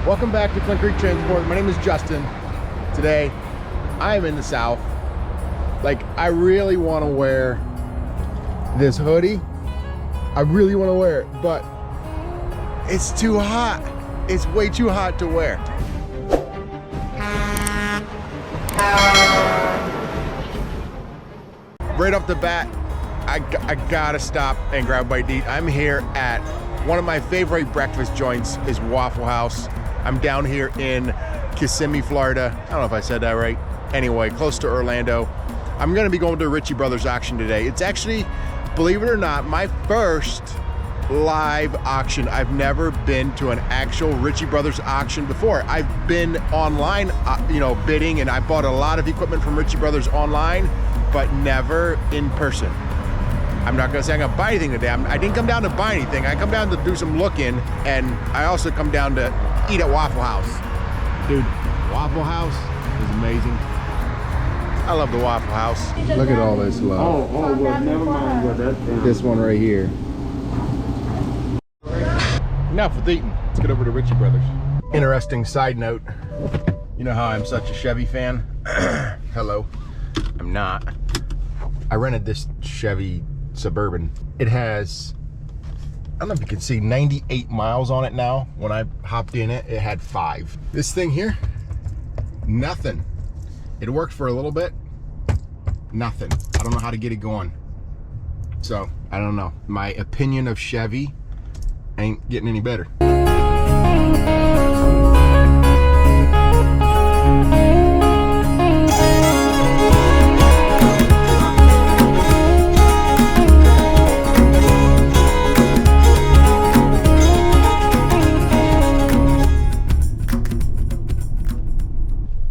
Welcome back to Flint Creek Transport. My name is Justin. Today, I am in the South. Like, I really want to wear this hoodie. I really want to wear it, but it's too hot. It's way too hot to wear. Right off the bat, I gotta stop and grab a bite to eat. I'm here at one of my favorite breakfast joints is Waffle House. I'm down here in Kissimmee, Florida. I don't know if I said that right. Anyway, close to Orlando. I'm gonna be going to Ritchie Brothers auction today. It's actually, believe it or not, my first live auction. I've never been to an actual Ritchie Brothers auction before. I've been online, bidding, and I bought a lot of equipment from Ritchie Brothers online, but never in person. I'm not gonna say I'm gonna buy anything today. I didn't come down to buy anything. I come down to do some looking, and I also come down to eat at Waffle House. Dude, Waffle House is amazing. I love the Waffle House. Look at all this love. Well, never mind what that's down. This one right here. Enough with eating. Let's get over to Ritchie Brothers. Interesting side note. You know how I'm such a Chevy fan? Hello. I'm not. I rented this Chevy Suburban. It has, I don't know if you can see, 98 miles on it now. When I hopped in it, it had 5. This thing here, nothing. It worked for a little bit, nothing. I don't know how to get it going. So, I don't know. My opinion of Chevy ain't getting any better.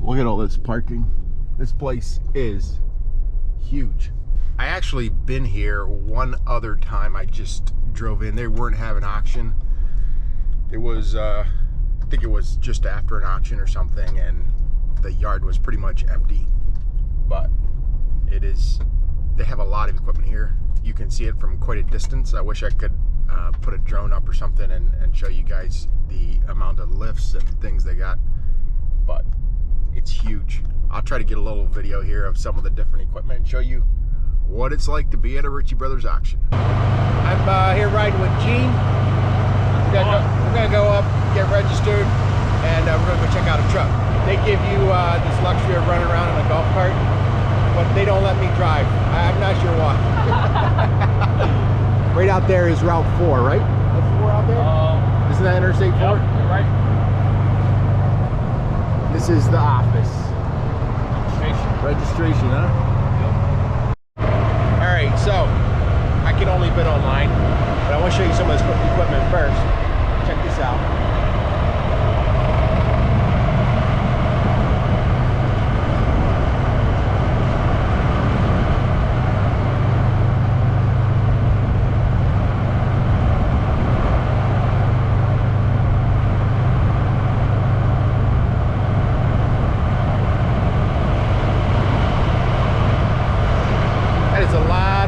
Look at all this parking. This place is huge. I actually been here one other time. I just drove in. They weren't having auction. It was, I think it was just after an auction or something, and the yard was pretty much empty. But it is, they have a lot of equipment here. You can see it from quite a distance. I wish I could put a drone up or something and show you guys the amount of lifts and things they got. But it's huge. I'll try to get a little video here of some of the different equipment and show you what it's like to be at a Ritchie Brothers auction. I'm here riding with Gene. We're gonna go up, get registered, and we're gonna go check out a truck. They give you this luxury of running around in a golf cart, but they don't let me drive. I'm not sure why. Right out there is Route 4, right? That's 4 out there? Isn't that Interstate 4? Yep, you're right. This is the office. Registration, huh? Yep. All right, so I can only bid online, but I want to show you some of this equipment first. Check this out.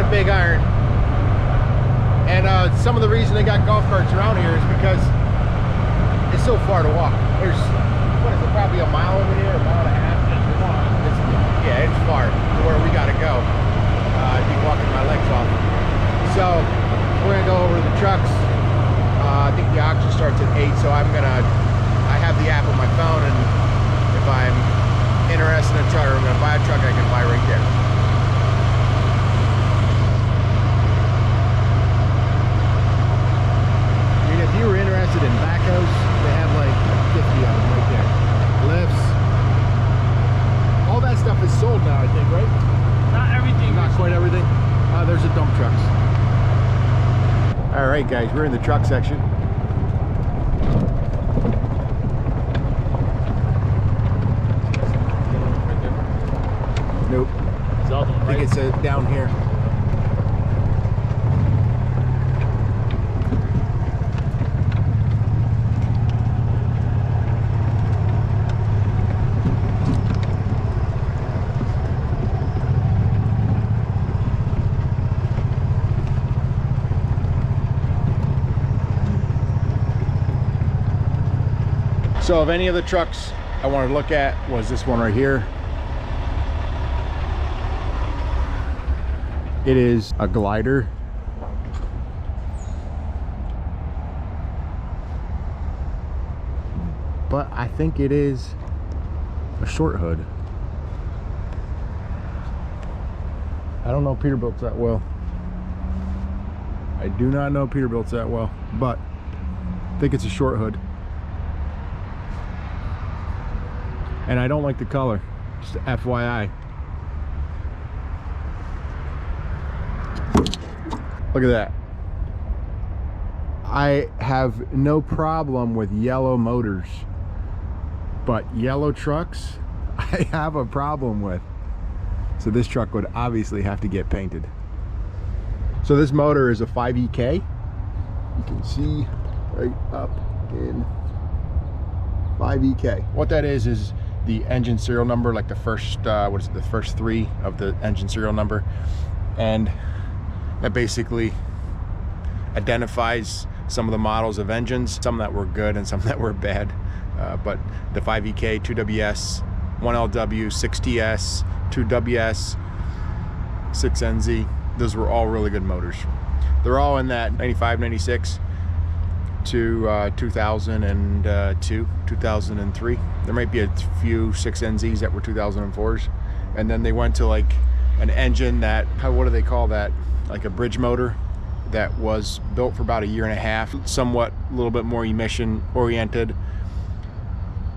Big iron. And some of the reason they got golf carts around here is because it's so far to walk. There's, what is it, probably a mile over here, a mile and a half? It's far to where we gotta go. I'd be walking my legs off. So we're gonna go over to the trucks. I think the auction starts at 8, so I have the app on my phone, and if I'm interested in a truck or I'm gonna buy a truck, I can buy right there. If you were interested in backhoes, they have like 50 of them right there. Lifts. All that stuff is sold now, I think, right? Not everything. Not quite everything. There's the dump trucks. All right, guys, we're in the truck section. Nope. I think it's down here. So of any of the trucks I wanted to look at was this one right here. It is a glider. But I think it is a short hood. I don't know Peterbilts that well. I do not know Peterbilts that well, but I think it's a short hood. And I don't like the color, just FYI. Look at that. I have no problem with yellow motors, but yellow trucks, I have a problem with. So this truck would obviously have to get painted. So this motor is a 5EK. You can see right up in 5EK. What that is the engine serial number, like the first, what is it, the first 3 of the engine serial number. And that basically identifies some of the models of engines, some that were good and some that were bad. But the 5EK, 2WS, 1LW, 6TS, 2WS, 6NZ, those were all really good motors. They're all in that 95, 96 to 2002, 2003. There might be a few 6NZs that were 2004s. And then they went to like an engine that, what do they call that? Like a bridge motor that was built for about a year and a half, somewhat a little bit more emission oriented.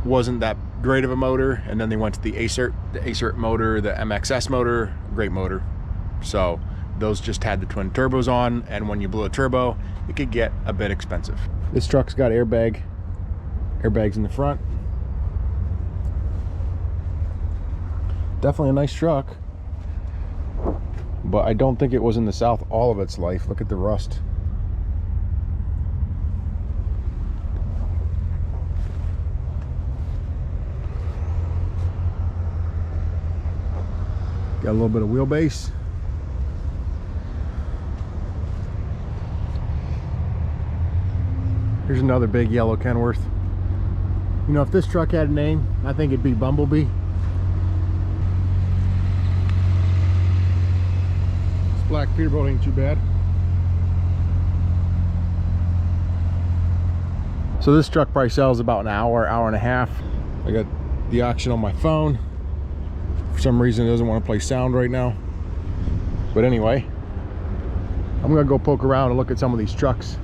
Wasn't that great of a motor. And then they went to the Acert motor, the MXS motor, great motor. So those just had the twin turbos on, and when you blew a turbo, it could get a bit expensive. This truck's got airbags in the front. Definitely a nice truck, but I don't think it was in the South all of its life. Look at the rust. Got a little bit of wheelbase. Here's another big yellow Kenworth. You know, if this truck had a name, I think it'd be Bumblebee. This black Peterbilt ain't too bad. So this truck probably sells about an hour, hour and a half. I got the auction on my phone. For some reason it doesn't want to play sound right now. But anyway, I'm gonna go poke around and look at some of these trucks.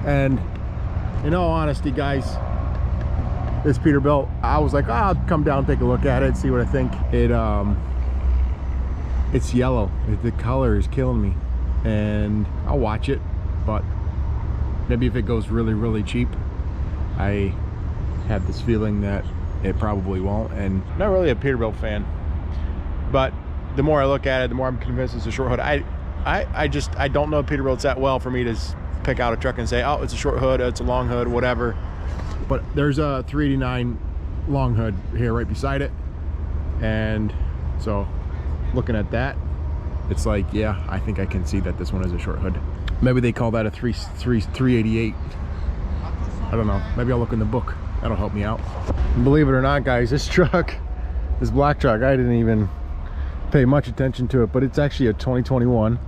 And in all honesty, guys, this Peterbilt, I was like, oh, I'll come down and take a look at it, see what I think. It's yellow. The color is killing me, and I'll watch it, but maybe if it goes really, really cheap, I have this feeling that it probably won't. And I'm not really a Peterbilt fan, but the more I look at it, the more I'm convinced it's a short hood. I don't know Peterbilts that well for me to pick out a truck and say, oh, it's a short hood, it's a long hood, whatever. But there's a 389 long hood here right beside it, and so looking at that, it's like, yeah, I think I can see that this one is a short hood. Maybe they call that a 388. I don't know, maybe I'll look in the book, that'll help me out. And believe it or not, guys, this truck, this black truck, I didn't even pay much attention to it, but it's actually a 2021,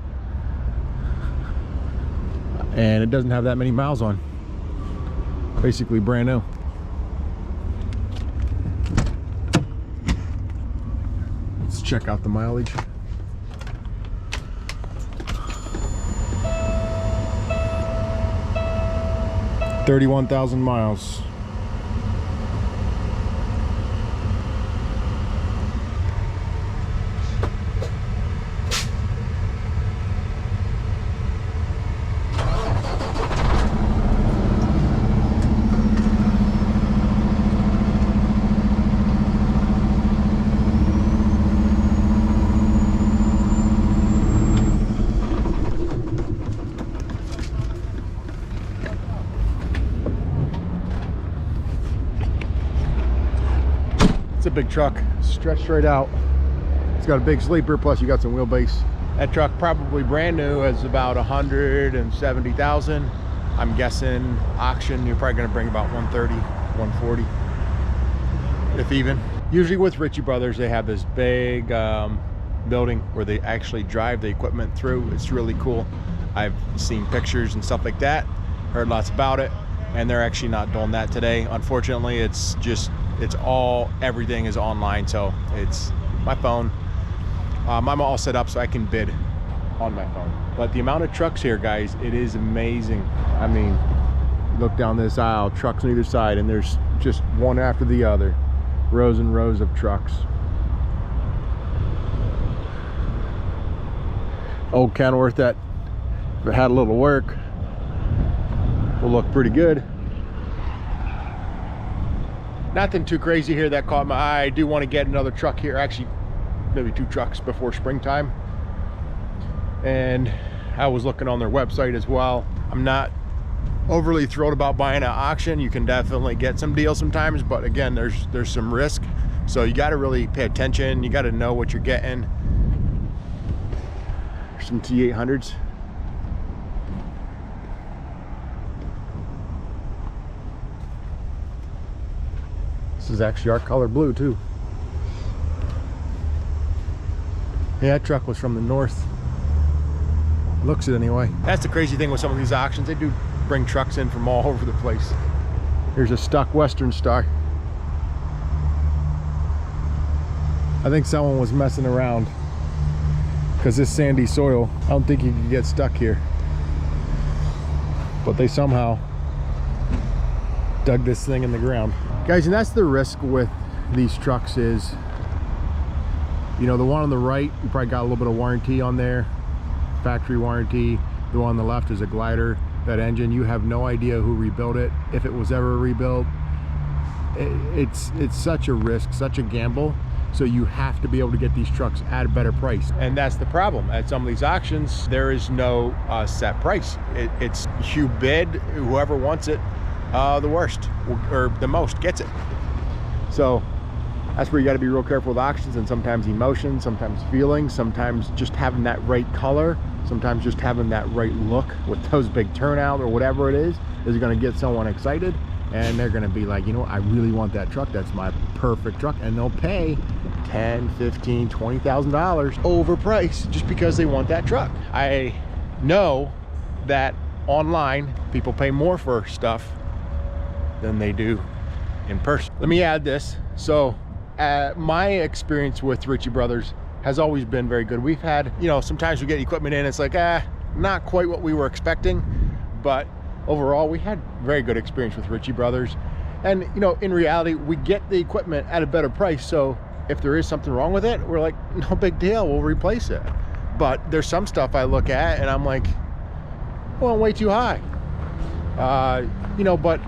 and it doesn't have that many miles on. Basically brand new. Let's check out the mileage. 31,000 miles. It's a big truck, stretched straight out. It's got a big sleeper, plus you got some wheelbase. That truck, probably brand new, is about 170,000. I'm guessing auction, you're probably gonna bring about 130, 140, if even. Usually with Ritchie Brothers, they have this big building where they actually drive the equipment through. It's really cool. I've seen pictures and stuff like that, heard lots about it, and they're actually not doing that today. Unfortunately, everything is online, so it's my phone. I'm all set up so I can bid on my phone. But the amount of trucks here, guys, it is amazing. I mean, look down this aisle, trucks on either side, and there's just one after the other. Rows and rows of trucks. Old Kenworth that, if it had a little work, will look pretty good. Nothing too crazy here that caught my eye. I do want to get another truck here, actually maybe 2 trucks before springtime. And I was looking on their website as well. I'm not overly thrilled about buying at auction. You can definitely get some deals sometimes, but again, there's some risk. So you got to really pay attention. You got to know what you're getting. There's some T800s. This is actually our color blue too. Yeah, that truck was from the north. Looks it anyway. That's the crazy thing with some of these auctions. They do bring trucks in from all over the place. Here's a stock Western Star. I think someone was messing around because this sandy soil, I don't think you could get stuck here. But they somehow dug this thing in the ground. Guys, and that's the risk with these trucks is, you know, the one on the right, you probably got a little bit of warranty on there, factory warranty. The one on the left is a glider. That engine, you have no idea who rebuilt it, if it was ever rebuilt. It's such a risk, such a gamble. So you have to be able to get these trucks at a better price. And that's the problem. At some of these auctions, there is no set price. It's you bid, whoever wants it, the worst or the most gets it. So that's where you got to be real careful with auctions, and sometimes emotion, sometimes feelings, sometimes just having that right color, sometimes just having that right look with those big turnout or whatever it is going to get someone excited, and they're going to be like, you know what, I really want that truck. That's my perfect truck. And they'll pay $10, $15, $20,000 overpriced just because they want that truck. I know that online people pay more for stuff than they do in person. Let me add this. So my experience with Ritchie Brothers has always been very good. We've had, you know, sometimes we get equipment in, it's like, not quite what we were expecting, but overall we had very good experience with Ritchie Brothers. And, you know, in reality, we get the equipment at a better price. So if there is something wrong with it, we're like, no big deal, we'll replace it. But there's some stuff I look at and I'm like, well, way too high. You know, but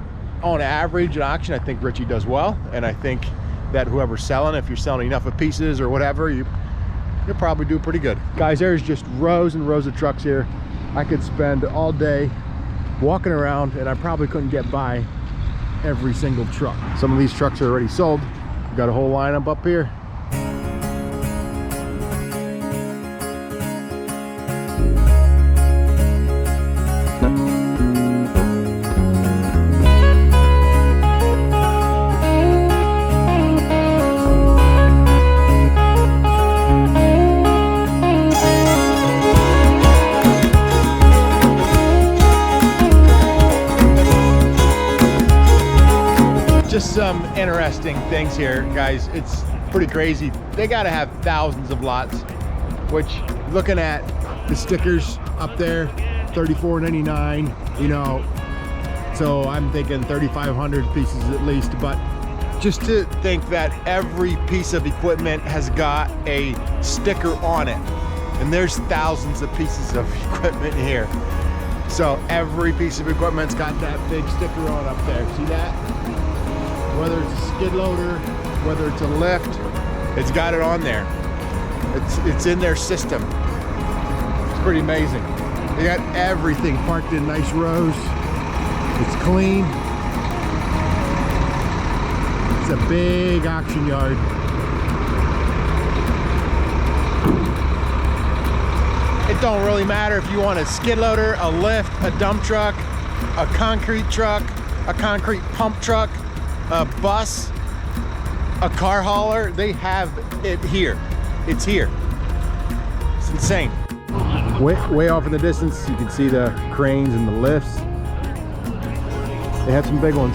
on average at auction, I think Ritchie does well. And I think that whoever's selling, if you're selling enough of pieces or whatever, you'll probably do pretty good. Guys, there's just rows and rows of trucks here. I could spend all day walking around and I probably couldn't get by every single truck. Some of these trucks are already sold. We've got a whole lineup up here. Just some interesting things here, guys. It's pretty crazy. They got to have thousands of lots, which looking at the stickers up there, $34.99, you know, so I'm thinking 3,500 pieces at least. But just to think that every piece of equipment has got a sticker on it, and there's thousands of pieces of equipment here. So every piece of equipment's got that big sticker on up there. See that? Whether it's a skid loader, whether it's a lift, it's got it on there. It's in their system. It's pretty amazing. They got everything parked in nice rows. It's clean. It's a big auction yard. It don't really matter if you want a skid loader, a lift, a dump truck, a concrete truck, a concrete pump truck, a bus, a car hauler. They have it here. It's here. It's insane. Way off in the distance, you can see the cranes and the lifts. They have some big ones.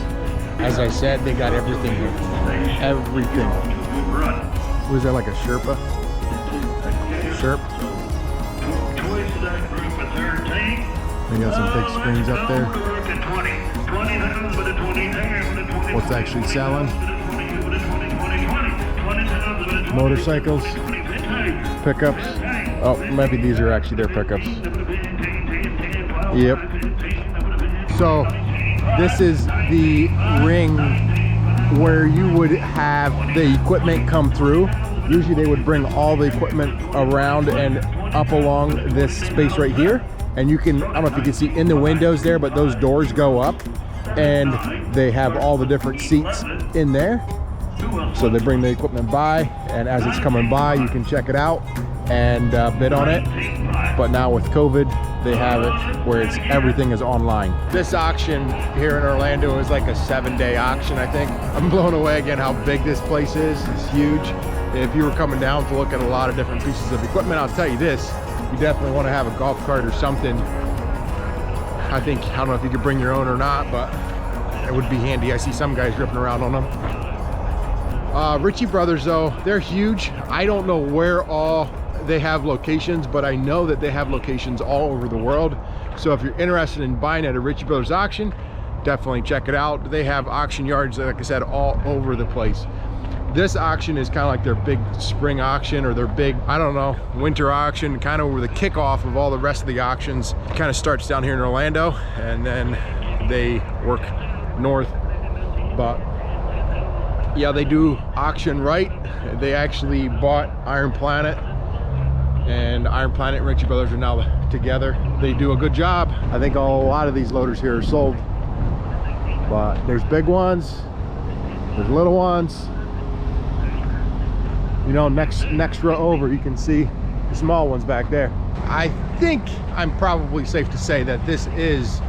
As I said, they got everything here. Everything. What is that, like a Sherpa? Sherp? They got some big screens up there. What's actually selling? Motorcycles, pickups. Oh, maybe these are actually their pickups. Yep. So this is the ring where you would have the equipment come through. Usually they would bring all the equipment around and up along this space right here. And you can, I don't know if you can see in the windows there, but those doors go up and they have all the different seats in there. So they bring the equipment by, and as it's coming by, you can check it out and bid on it. But now with COVID, they have it where it's everything is online. This auction here in Orlando is like a 7-day auction, I think. I'm blown away again how big this place is. It's huge. If you were coming down to look at a lot of different pieces of equipment, I'll tell you this, you definitely want to have a golf cart or something. I don't know if you could bring your own or not, but it would be handy. I see some guys ripping around on them. Ritchie Brothers though, they're huge. I don't know where all they have locations, but I know that they have locations all over the world. So if you're interested in buying at a Ritchie Brothers auction, definitely check it out. They have auction yards, like I said, all over the place. This auction is kind of like their big spring auction or their big, I don't know, winter auction, kind of where the kickoff of all the rest of the auctions. It kind of starts down here in Orlando and then they work north. But yeah, they do auction right. They actually bought Iron Planet, and Iron Planet and Ritchie Brothers are now together. They do a good job. I think a lot of these loaders here are sold, but there's big ones, there's little ones. You know, next row over, you can see the small ones back there. I think I'm probably safe to say that this is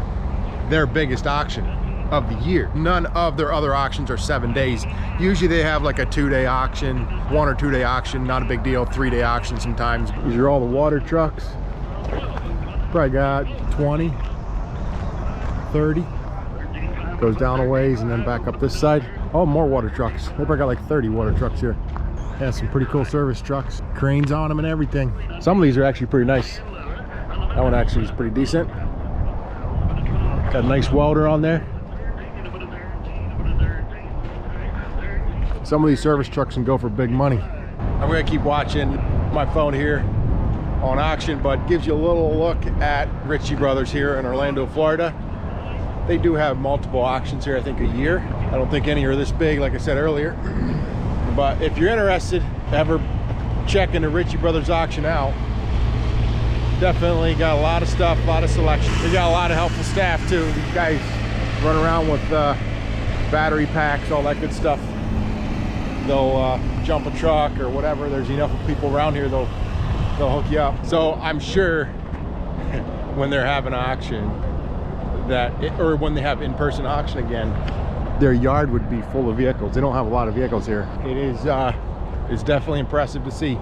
their biggest auction of the year. None of their other auctions are 7 days. Usually they have like a 2-day auction, 1 or 2 day auction, not a big deal, 3-day auction sometimes. These are all the water trucks. Probably got 20, 30. Goes down a ways and then back up this side. Oh, more water trucks. They probably got like 30 water trucks here. Yeah, some pretty cool service trucks. Cranes on them and everything. Some of these are actually pretty nice. That one actually is pretty decent. Got a nice welder on there. Some of these service trucks can go for big money. I'm gonna keep watching my phone here on auction, but gives you a little look at Ritchie Brothers here in Orlando, Florida. They do have multiple auctions here, I think a year. I don't think any are this big, like I said earlier. But if you're interested, ever checking the Ritchie Brothers auction out, definitely got a lot of stuff, a lot of selection. They got a lot of helpful staff too. These guys run around with battery packs, all that good stuff. They'll jump a truck or whatever. There's enough people around here, they'll hook you up. So I'm sure when they're having an auction, or when they have in-person auction again, their yard would be full of vehicles. They don't have a lot of vehicles here. It is it's definitely impressive to see,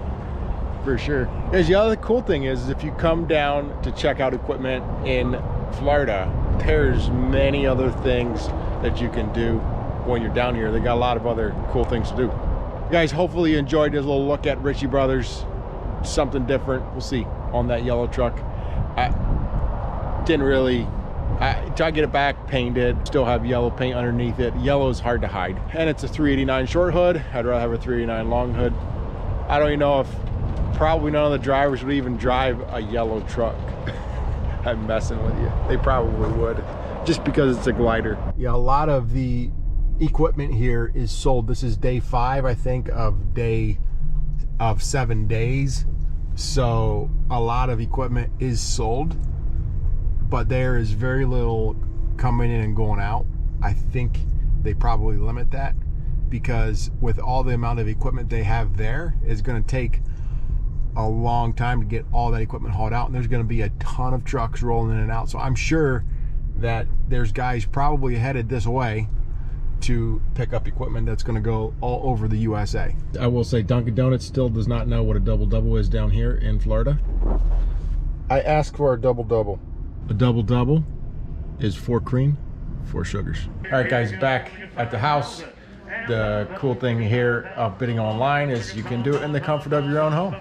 for sure. Because the other cool thing is if you come down to check out equipment in Florida, there's many other things that you can do when you're down here. They got a lot of other cool things to do. Guys, hopefully you enjoyed this little look at Ritchie Brothers. Something different, we'll see, on that yellow truck. I tried to get it back painted, still have yellow paint underneath it. Yellow is hard to hide. And it's a 389 short hood. I'd rather have a 389 long hood. I don't even know if, probably none of the drivers would even drive a yellow truck. I'm messing with you. They probably would, just because it's a glider. Yeah, a lot of the equipment here is sold. This is day 5, I think, of 7 days. So a lot of equipment is sold, but there is very little coming in and going out. I think they probably limit that because with all the amount of equipment they have there, it's going to take a long time to get all that equipment hauled out, and there's going to be a ton of trucks rolling in and out. So I'm sure that there's guys probably headed this way to pick up equipment that's going to go all over the USA. I will say Dunkin' Donuts still does not know what a double-double is down here in Florida. I asked for a double-double. A double-double is 4 cream, 4 sugars. All right, guys, back at the house. The cool thing here of bidding online is you can do it in the comfort of your own home.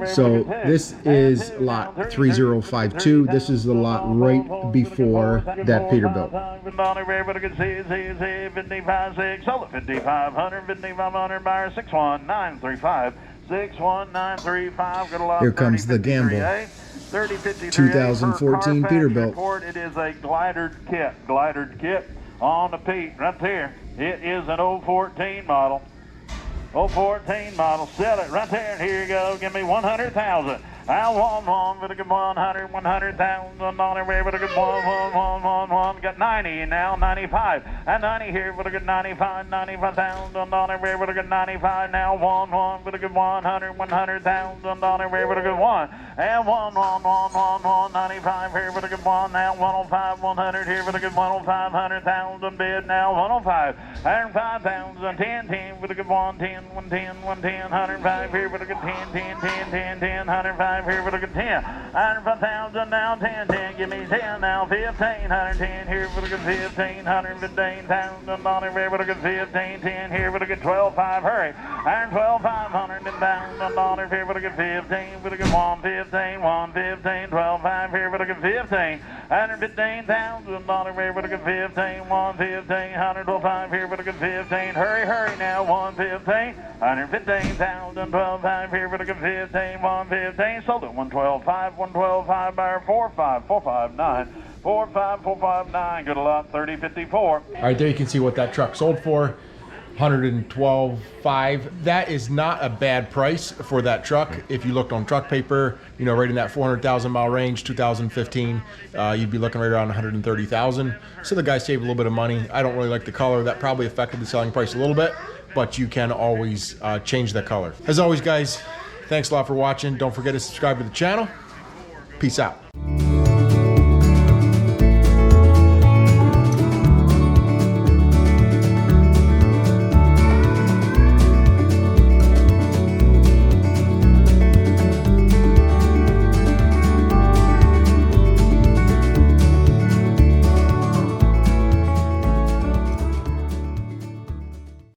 So this is lot 3052. This is the lot right before that Peterbilt. 61935. Here comes the gamble. 2014 Peterbilt. It is a glidered kit on the Pete right there. It is an 014 model. 014 model, sell it right there. Here you go. Give me 100,000. I want one with a good 100,000 dollars. With a good one. Got 90 now, 95. And 90 here with a good 95,000 dollars. With a good 95 now. One with a good 100,000 dollars. With a good one. And one, 95 here with a good one now. 105, 100 here with a good 105, 100,000 bid now. 105, 105,000, 10 with a good 110, 105 here with a good 10, 105. Here with a good 10, 105,000 now, 10, give me 10 now, 15, 110 here with a good 15, 115,000 dollars here with a good 15, 10 here with a good 12, 5, hurry, 112, 500,000 dollars here with a good 15, with a good 115, 12, 5 here with a good 15, 115,000 dollars here with a good 15, 115, 112, here with a good 15, hurry now, 115, 115,000, 12, 5 here with a good 15, 115. Sold it 112.5 buyer 45459 45459. Good lot 3054. All right, there you can see what that truck sold for. 112.5. That is not a bad price for that truck. If you looked on truck paper, you know, right in that 400,000 mile range, 2015, you'd be looking right around 130,000. So the guy saved a little bit of money. I don't really like the color. That probably affected the selling price a little bit, but you can always change the color. As always, guys, thanks a lot for watching. Don't forget to subscribe to the channel. Peace out.